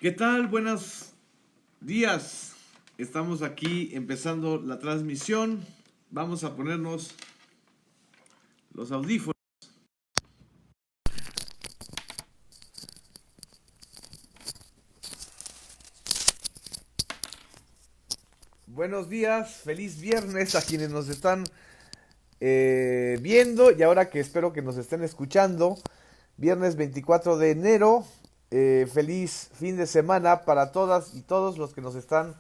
¿Qué tal? Buenos días. Estamos aquí empezando la transmisión. Vamos a ponernos los audífonos. Buenos días, feliz viernes a quienes nos están viendo y ahora que espero que nos estén escuchando. Viernes 24 de enero. Feliz fin de semana para todas y todos los que nos están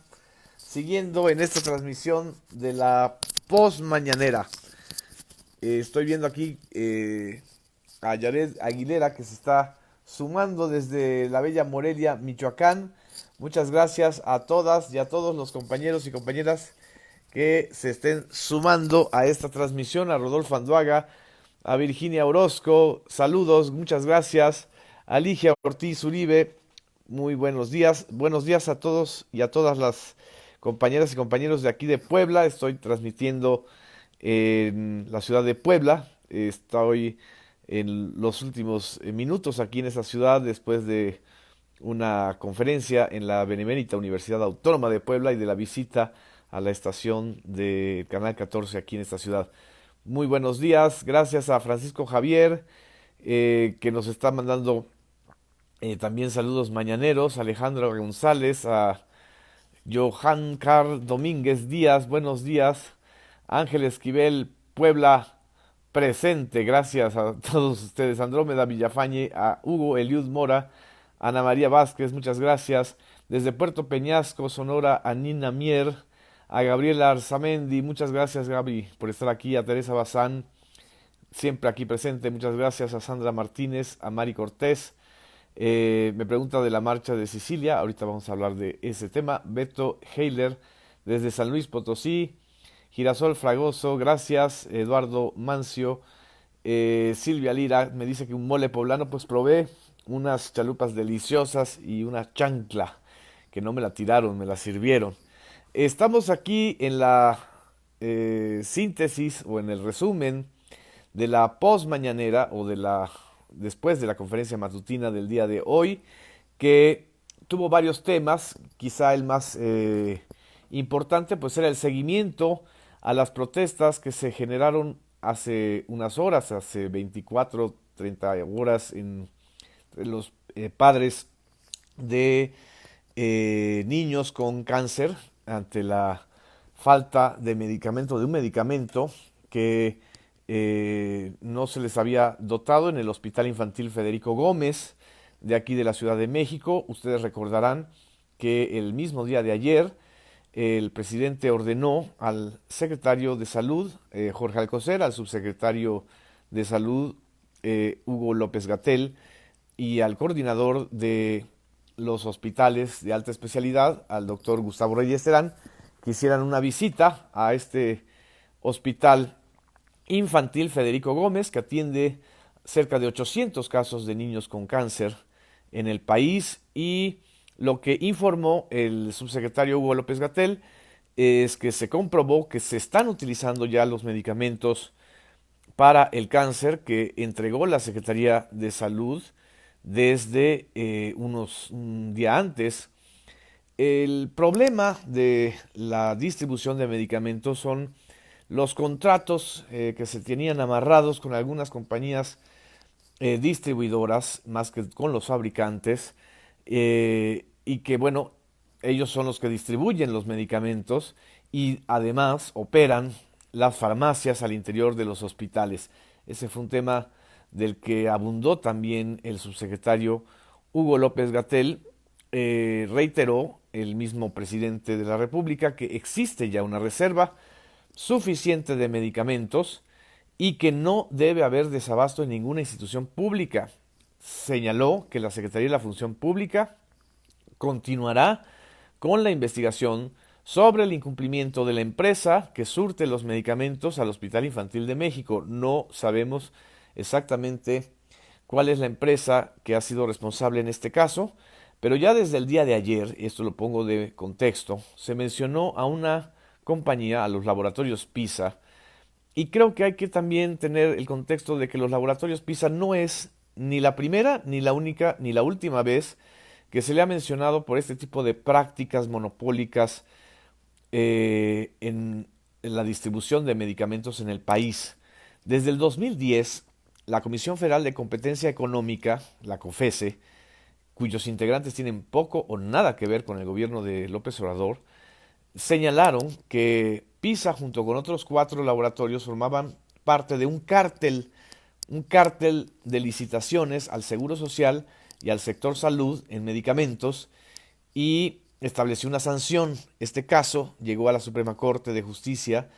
siguiendo en esta transmisión de la post mañanera. Estoy viendo aquí a Yared Aguilera que se está sumando desde la bella Morelia, Michoacán. Muchas gracias a todas y a todos los compañeros y compañeras que se estén sumando a esta transmisión. A Rodolfo Anduaga, a Virginia Orozco, saludos, muchas gracias. A Ligia Ortiz Uribe, muy buenos días. Buenos días a todos y a todas las compañeras y compañeros de aquí de Puebla. Estoy transmitiendo en la ciudad de Puebla. Estoy en los últimos minutos aquí en esta ciudad después de una conferencia en la Benemérita Universidad Autónoma de Puebla y de la visita a la estación de Canal 14 aquí en esta ciudad. Muy buenos días, gracias a Francisco Javier que nos está mandando también saludos mañaneros, Alejandro González, a Johan Carl Domínguez Díaz, buenos días, Ángel Esquivel, Puebla presente, gracias a todos ustedes, Andrómeda Villafañe, a Hugo Eliud Mora, Ana María Vázquez, muchas gracias, desde Puerto Peñasco, Sonora, a Nina Mier, a Gabriela Arzamendi, muchas gracias Gaby por estar aquí, a Teresa Bazán, siempre aquí presente, muchas gracias a Sandra Martínez, a Mari Cortés, me pregunta de la marcha de Sicilia, ahorita vamos a hablar de ese tema. Beto Heiler desde San Luis Potosí, Girasol Fragoso, gracias. Eduardo Mancio, Silvia Lira me dice que un mole poblano, pues probé unas chalupas deliciosas y una chancla, que no me la tiraron, me la sirvieron. Estamos aquí en la síntesis o en el resumen de la post mañanera o de la después de la conferencia matutina del día de hoy, que tuvo varios temas, quizá el más importante pues era el seguimiento a las protestas que se generaron hace unas horas, hace 24, 30 horas en los padres de niños con cáncer ante la falta de medicamento, de un medicamento que no se les había dotado en el Hospital Infantil Federico Gómez de aquí de la Ciudad de México. Ustedes recordarán que el mismo día de ayer el presidente ordenó al secretario de Salud, Jorge Alcocer, al subsecretario de Salud, Hugo López Gatell, y al coordinador de los hospitales de alta especialidad, al doctor Gustavo Reyes Terán, que hicieran una visita a este hospital infantil Federico Gómez, que atiende cerca de 800 casos de niños con cáncer en el país, y lo que informó el subsecretario Hugo López Gatell es que se comprobó que se están utilizando ya los medicamentos para el cáncer que entregó la Secretaría de Salud desde un día antes. El problema de la distribución de medicamentos son los contratos que se tenían amarrados con algunas compañías distribuidoras, más que con los fabricantes, y que, bueno, ellos son los que distribuyen los medicamentos y además operan las farmacias al interior de los hospitales. Ese fue un tema del que abundó también el subsecretario Hugo López Gatell. Reiteró el mismo presidente de la República que existe ya una reserva suficiente de medicamentos y que no debe haber desabasto en ninguna institución pública. Señaló que la Secretaría de la Función Pública continuará con la investigación sobre el incumplimiento de la empresa que surte los medicamentos al Hospital Infantil de México. No sabemos exactamente cuál es la empresa que ha sido responsable en este caso, pero ya desde el día de ayer, y esto lo pongo de contexto, se mencionó a una compañía, a los laboratorios PISA, y creo que hay que también tener el contexto de que los laboratorios PISA no es ni la primera, ni la única, ni la última vez que se le ha mencionado por este tipo de prácticas monopólicas en la distribución de medicamentos en el país. Desde el 2010, la Comisión Federal de Competencia Económica, la COFESE, cuyos integrantes tienen poco o nada que ver con el gobierno de López Obrador, señalaron que PISA junto con otros 4 laboratorios formaban parte de un cártel de licitaciones al Seguro Social y al sector salud en medicamentos y estableció una sanción. Este caso llegó a la Suprema Corte de Justicia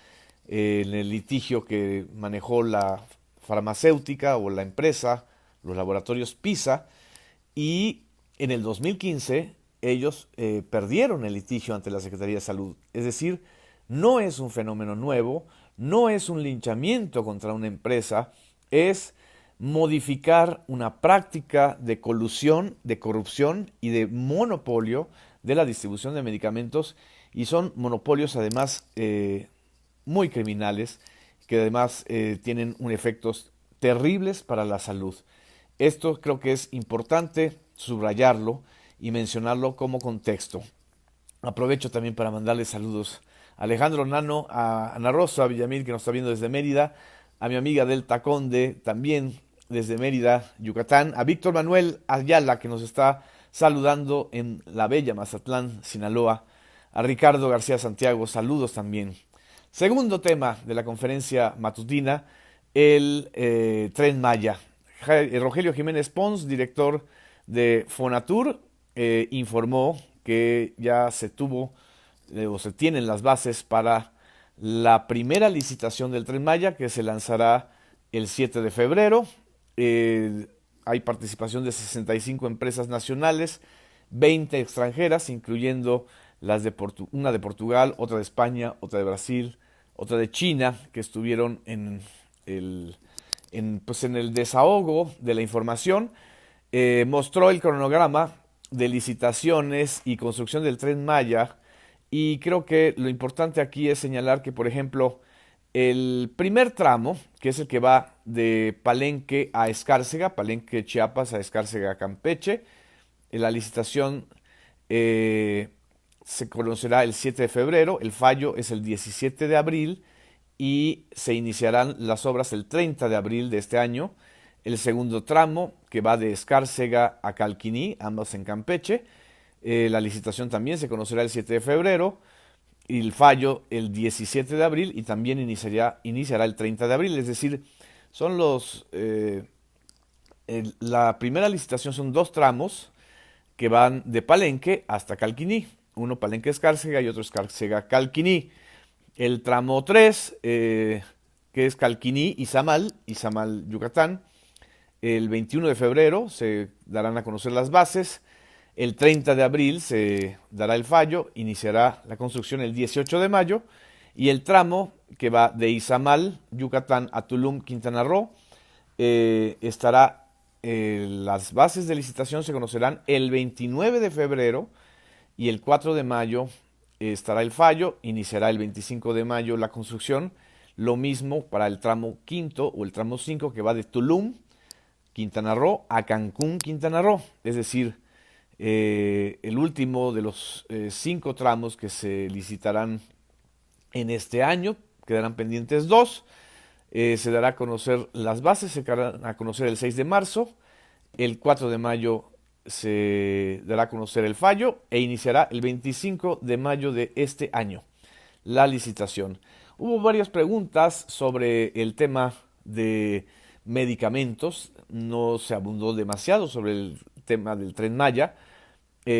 en el litigio que manejó la farmacéutica o la empresa, los laboratorios PISA, y en el 2015 ellos perdieron el litigio ante la Secretaría de Salud. Es decir, no es un fenómeno nuevo, no es un linchamiento contra una empresa, es modificar una práctica de colusión, de corrupción y de monopolio de la distribución de medicamentos, y son monopolios además muy criminales que además tienen efectos terribles para la salud. Esto creo que es importante subrayarlo y mencionarlo como contexto. Aprovecho también para mandarle saludos a Alejandro Nano, a Ana Rosa Villamil, que nos está viendo desde Mérida, a mi amiga Delta Conde, también desde Mérida, Yucatán, a Víctor Manuel Ayala, que nos está saludando en la bella Mazatlán, Sinaloa, a Ricardo García Santiago, saludos también. Segundo tema de la conferencia matutina, el Tren Maya. Rogelio Jiménez Pons, director de Fonatur, informó que ya se tuvo o se tienen las bases para la primera licitación del Tren Maya, que se lanzará el 7 de febrero. Hay participación de 65 empresas nacionales, 20 extranjeras, incluyendo una de Portugal, otra de España, otra de Brasil, otra de China, que estuvieron pues en el desahogo de la información. Mostró el cronograma de licitaciones y construcción del Tren Maya, y creo que lo importante aquí es señalar que, por ejemplo, el primer tramo, que es el que va de Palenque a Escárcega, Palenque, Chiapas, a Escárcega, Campeche, la licitación se conocerá el 7 de febrero, el fallo es el 17 de abril y se iniciarán las obras el 30 de abril de este año. El segundo tramo, que va de Escárcega a Calquiní, ambos en Campeche, la licitación también se conocerá el 7 de febrero y el fallo el 17 de abril, y también iniciará el 30 de abril. Es decir, son la primera licitación son 2 tramos que van de Palenque hasta Calquiní, uno Palenque Escárcega y otro Escárcega Calquiní. El tramo 3, que es Calquiní Izamal, Yucatán, el 21 de febrero se darán a conocer las bases. El 30 de abril se dará el fallo, iniciará la construcción el 18 de mayo, y el tramo que va de Izamal, Yucatán, a Tulum, Quintana Roo, las bases de licitación se conocerán el 29 de febrero, y el 4 de mayo estará el fallo, iniciará el 25 de mayo la construcción. Lo mismo para el tramo quinto o el tramo 5, que va de Tulum, Quintana Roo, a Cancún, Quintana Roo. Es decir, el último de los 5 tramos que se licitarán en este año. Quedarán pendientes 2. Se dará a conocer las bases, se darán a conocer el 6 de marzo. El 4 de mayo se dará a conocer el fallo e iniciará el 25 de mayo de este año la licitación. Hubo varias preguntas sobre el tema de medicamentos. No se abundó demasiado sobre el tema del Tren Maya.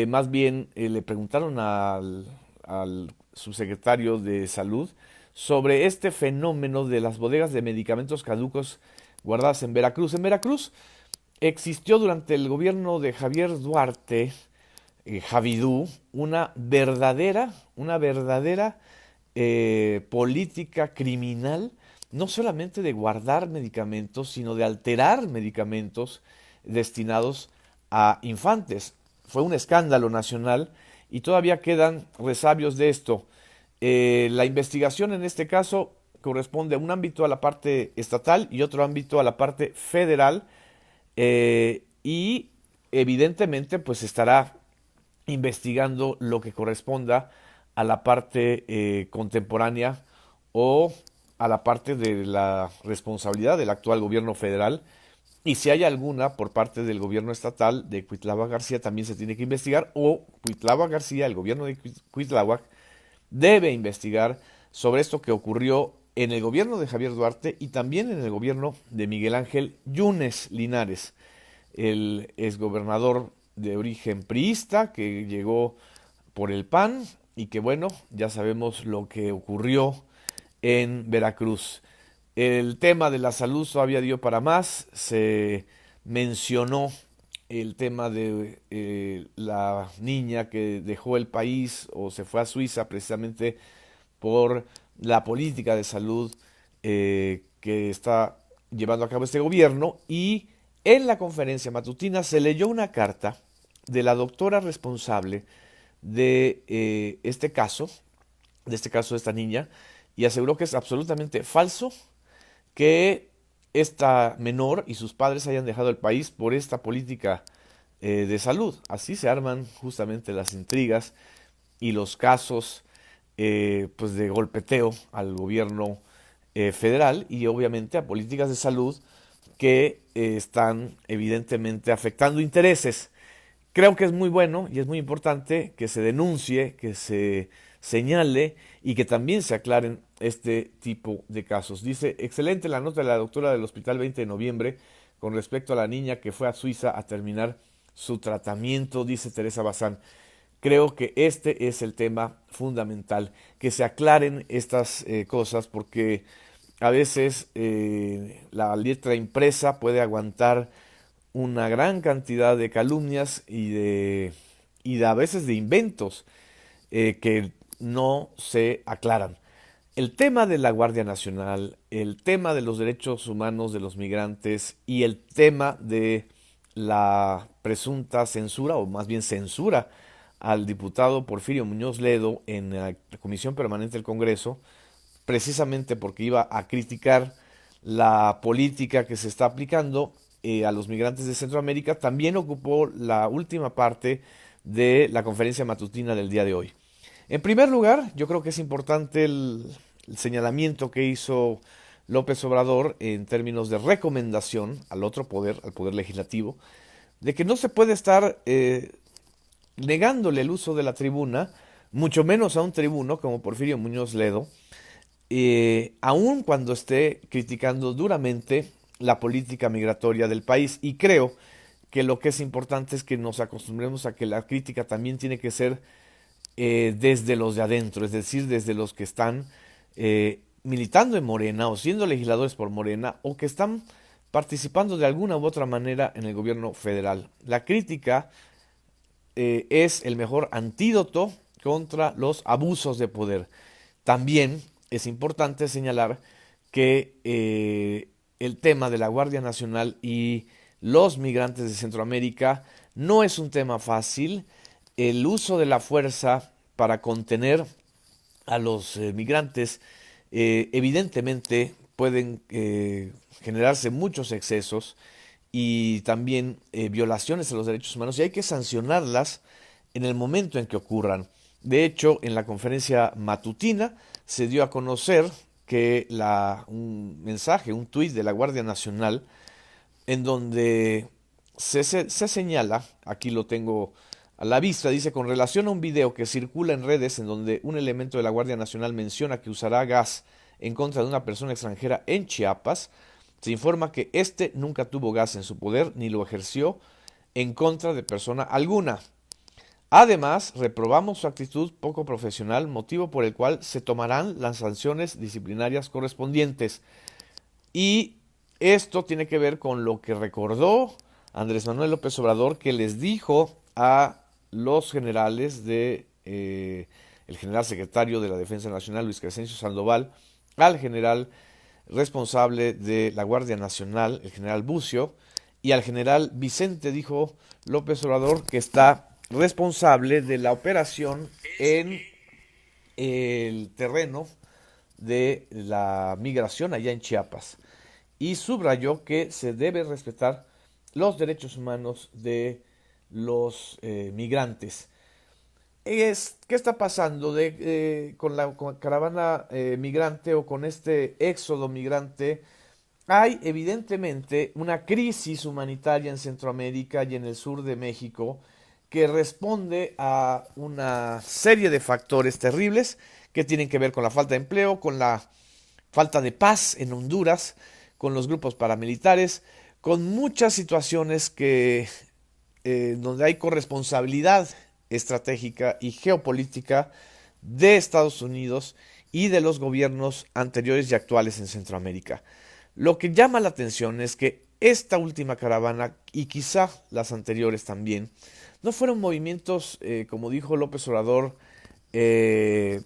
Más bien le preguntaron al subsecretario de Salud sobre este fenómeno de las bodegas de medicamentos caducos guardadas en Veracruz. En Veracruz existió durante el gobierno de Javier Duarte, Javidú, una verdadera política criminal, no solamente de guardar medicamentos, sino de alterar medicamentos destinados a infantes. Fue un escándalo nacional y todavía quedan resabios de esto. La investigación en este caso corresponde a un ámbito a la parte estatal y otro ámbito a la parte federal, y evidentemente pues estará investigando lo que corresponda a la parte contemporánea o a la parte de la responsabilidad del actual gobierno federal. Y si hay alguna por parte del gobierno estatal de Cuitláhuac García, también se tiene que investigar, o Cuitláhuac García, el gobierno de Cuitláhuac, debe investigar sobre esto que ocurrió en el gobierno de Javier Duarte y también en el gobierno de Miguel Ángel Yunes Linares, el exgobernador de origen priista que llegó por el PAN y que bueno, ya sabemos lo que ocurrió en Veracruz. El tema de la salud todavía dio para más, se mencionó el tema de la niña que dejó el país o se fue a Suiza precisamente por la política de salud que está llevando a cabo este gobierno, y en la conferencia matutina se leyó una carta de la doctora responsable de este caso de esta niña, y aseguró que es absolutamente falso que esta menor y sus padres hayan dejado el país por esta política de salud. Así se arman justamente las intrigas y los casos pues de golpeteo al gobierno federal y obviamente a políticas de salud que están evidentemente afectando intereses. Creo que es muy bueno y es muy importante que se denuncie, que se señale y que también se aclaren este tipo de casos. Dice, excelente la nota de la doctora del Hospital 20 de Noviembre con respecto a la niña que fue a Suiza a terminar su tratamiento, dice Teresa Bazán. Creo que este es el tema fundamental, que se aclaren estas cosas, porque a veces la letra impresa puede aguantar una gran cantidad de calumnias y de a veces de inventos que no se aclaran. El tema de la Guardia Nacional, el tema de los derechos humanos de los migrantes y el tema de la presunta censura, o más bien censura, al diputado Porfirio Muñoz Ledo en la Comisión Permanente del Congreso, precisamente porque iba a criticar la política que se está aplicando a los migrantes de Centroamérica, también ocupó la última parte de la conferencia matutina del día de hoy. En primer lugar, yo creo que es importante el señalamiento que hizo López Obrador en términos de recomendación al otro poder, al poder legislativo, de que no se puede estar negándole el uso de la tribuna, mucho menos a un tribuno como Porfirio Muñoz Ledo, aun cuando esté criticando duramente la política migratoria del país. Y creo que lo que es importante es que nos acostumbremos a que la crítica también tiene que ser desde los de adentro, es decir, desde los que están militando en Morena o siendo legisladores por Morena o que están participando de alguna u otra manera en el gobierno federal. La crítica es el mejor antídoto contra los abusos de poder. También es importante señalar que el tema de la Guardia Nacional y los migrantes de Centroamérica no es un tema fácil. El uso de la fuerza para contener a los migrantes evidentemente pueden generarse muchos excesos y también violaciones a los derechos humanos, y hay que sancionarlas en el momento en que ocurran. De hecho, en la conferencia matutina se dio a conocer que un mensaje, un tuit de la Guardia Nacional, en donde se señala, aquí lo tengo a la vista, dice, con relación a un video que circula en redes en donde un elemento de la Guardia Nacional menciona que usará gas en contra de una persona extranjera en Chiapas, se informa que éste nunca tuvo gas en su poder ni lo ejerció en contra de persona alguna. Además, reprobamos su actitud poco profesional, motivo por el cual se tomarán las sanciones disciplinarias correspondientes. Y esto tiene que ver con lo que recordó Andrés Manuel López Obrador, que les dijo a los generales el general secretario de la Defensa Nacional, Luis Crescencio Sandoval, al general responsable de la Guardia Nacional, el general Bucio, y al general Vicente, dijo López Obrador, que está responsable de la operación en el terreno de la migración allá en Chiapas, y subrayó que se debe respetar los derechos humanos de los migrantes. ¿Qué está pasando con la caravana migrante o con este éxodo migrante? Hay evidentemente una crisis humanitaria en Centroamérica y en el sur de México que responde a una serie de factores terribles que tienen que ver con la falta de empleo, con la falta de paz en Honduras, con los grupos paramilitares, con muchas situaciones donde hay corresponsabilidad estratégica y geopolítica de Estados Unidos y de los gobiernos anteriores y actuales en Centroamérica. Lo que llama la atención es que esta última caravana, y quizá las anteriores también, no fueron movimientos, como dijo López Obrador, eh,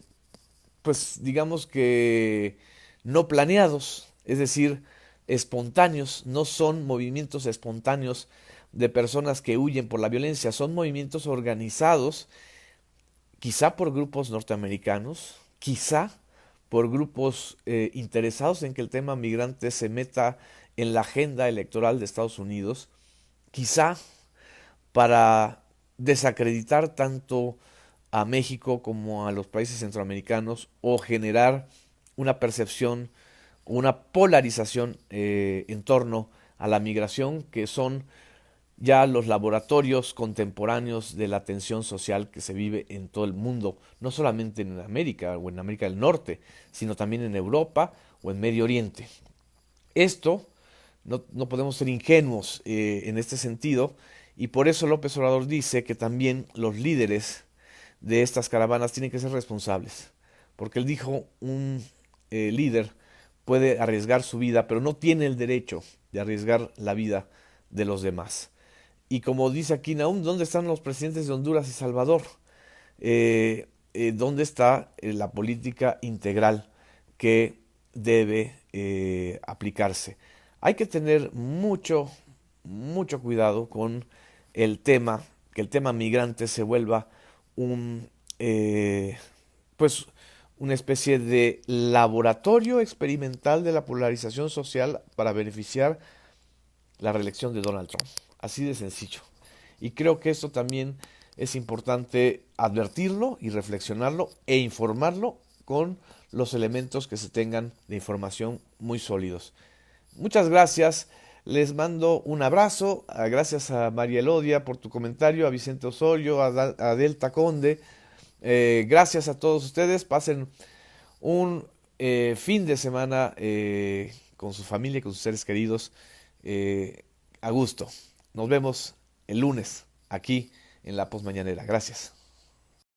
pues digamos que no planeados, es decir, espontáneos, no son movimientos espontáneos de personas que huyen por la violencia, son movimientos organizados, quizá por grupos norteamericanos, quizá por grupos interesados en que el tema migrante se meta en la agenda electoral de Estados Unidos, quizá para desacreditar tanto a México como a los países centroamericanos o generar una percepción, una polarización en torno a la migración, que son ya los laboratorios contemporáneos de la tensión social que se vive en todo el mundo, no solamente en América o en América del Norte, sino también en Europa o en Medio Oriente. Esto no podemos ser ingenuos en este sentido, y por eso López Obrador dice que también los líderes de estas caravanas tienen que ser responsables, porque él dijo, un líder puede arriesgar su vida, pero no tiene el derecho de arriesgar la vida de los demás. Y como dice aquí Naum, ¿dónde están los presidentes de Honduras y Salvador? ¿Dónde está la política integral que debe aplicarse? Hay que tener mucho cuidado con el tema, que el tema migrante se vuelva un, eh, pues, una especie de laboratorio experimental de la polarización social para beneficiar la reelección de Donald Trump. Así de sencillo. Y creo que esto también es importante advertirlo y reflexionarlo e informarlo con los elementos que se tengan de información muy sólidos. Muchas gracias. Les mando un abrazo. Gracias a María Elodia por tu comentario, a Vicente Osorio, a Delta Conde. Gracias a todos ustedes. Pasen un fin de semana con su familia, con sus seres queridos, a gusto. Nos vemos el lunes aquí en La Post Mañanera. Gracias.